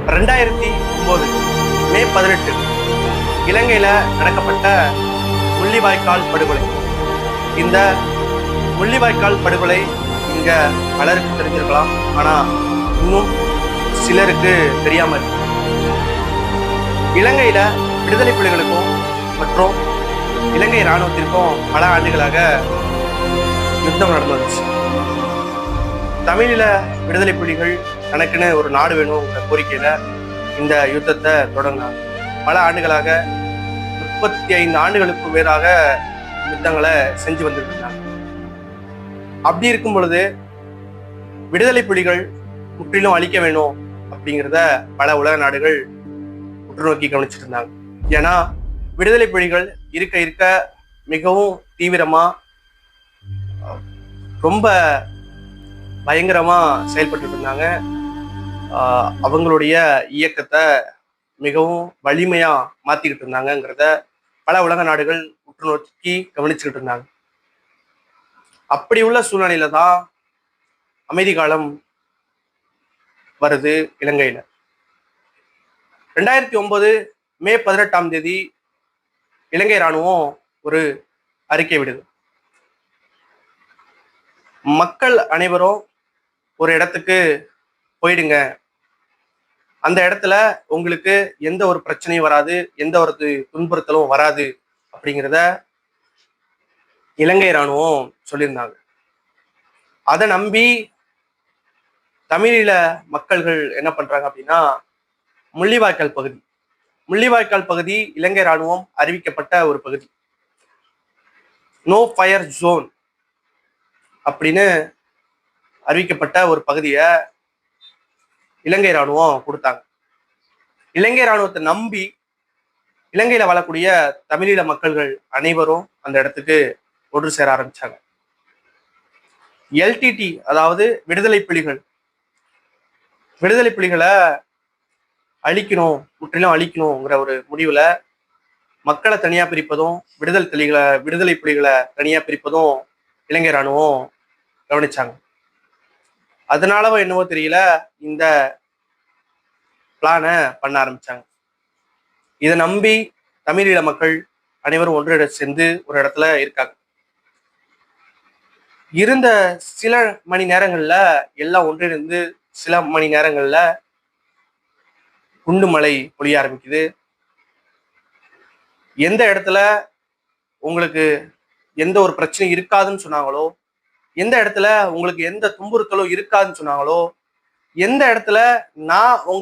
2009 மே 18 இலங்கையில நடக்கப்பட்ட முள்ளிவாய்க்கால் படுகொலை. இந்த முள்ளிவாய்க்கால் படுகொலை இங்க பலருக்கு தெரிஞ்சிருக்கலாம், ஆனா இன்னும் சிலருக்கு தெரியாம இருக்கு. இலங்கையில விடுதலை புலிகளுக்கும் மற்றும் இலங்கை இராணுவத்திற்கும் பல ஆண்டுகளாக யுத்தம் நடந்து வந்துச்சு. தமிழில விடுதலை புலிகள் தனக்குன்னு ஒரு நாடு வேணுங்கிற கோரிக்கையில இந்த யுத்தத்தை தொடங்கினாங்க. பல ஆண்டுகளாக 35 ஆண்டுகளுக்கு மேலாக யுத்தங்களை செஞ்சு வந்துட்டு இருந்தாங்க. அப்படி இருக்கும் பொழுது விடுதலை புலிகள் முற்றிலும் அழிக்க வேணும் அப்படிங்கிறத பல உலக நாடுகள் உற்று நோக்கி கவனிச்சுட்டு இருந்தாங்க. ஏன்னா விடுதலை புலிகள் இருக்க இருக்க மிகவும் தீவிரமா ரொம்ப பயங்கரமா செயல்பட்டு இருந்தாங்க. அவங்களுடைய இயக்கத்தை மிகவும் வலிமையா மாத்திக்கிட்டு இருந்தாங்கிறத பல உலக நாடுகள் உற்று நோக்கி கவனிச்சுக்கிட்டு இருந்தாங்க. அப்படி உள்ள சூழ்நிலையில தான் அமைதி காலம் வருது இலங்கையில. 2009 மே 18 இலங்கை இராணுவம் ஒரு அறிக்கை விடுது. மக்கள் அனைவரும் ஒரு இடத்துக்கு போயிடுங்க, அந்த இடத்துல உங்களுக்கு எந்த ஒரு பிரச்சனையும் வராது, எந்த ஒரு துன்புறுத்தலும் வராது அப்படிங்கிறத இலங்கை இராணுவம் சொல்லியிருந்தாங்க. அதை நம்பி தமிழீழ மக்கள்கள் என்ன பண்றாங்க அப்படின்னா, முள்ளிவாய்க்கால் பகுதி இலங்கை இராணுவம் அறிவிக்கப்பட்ட ஒரு பகுதி, நோ ஃபயர் ஜோன் அப்படின்னு அறிவிக்கப்பட்ட ஒரு பகுதியை இலங்கை இராணுவம் கொடுத்தாங்க. இலங்கை இராணுவத்தை நம்பி இலங்கையில வாழக்கூடிய தமிழீழ மக்கள்கள் அனைவரும் அந்த இடத்துக்கு ஒன்று சேர ஆரம்பிச்சாங்க. எல்டிடி, அதாவது விடுதலை புலிகளை அழிக்கணும், முற்றிலும் அழிக்கணுங்கிற ஒரு முடிவுல மக்களை தனியா பிரிப்பதும் விடுதலை புலிகளை தனியா பிரிப்பதும் இலங்கை இராணுவம் கவனிச்சாங்க. அதனாலவோ என்னவோ தெரியல, இந்த பிளானை பண்ண ஆரம்பிச்சாங்க. இதை நம்பி தமிழீழ மக்கள் அனைவரும் ஒன்று சேர்ந்து ஒரு இடத்துல இருக்காங்க. இருந்த சில மணி நேரங்கள்ல எல்லாம் ஒன்றிணைந்து சில மணி நேரங்கள்ல குண்டு மழை பொழிய ஆரம்பிக்குது. எந்த இடத்துல உங்களுக்கு எந்த ஒரு பிரச்சனையும் இருக்காதுன்னு சொன்னாங்களோ, எந்த இடத்துல உங்களுக்கு எந்த துன்புறுத்தலும் இருக்காதுன்னு சொன்னாங்களோ, எந்த இடத்துல நான் உங்களை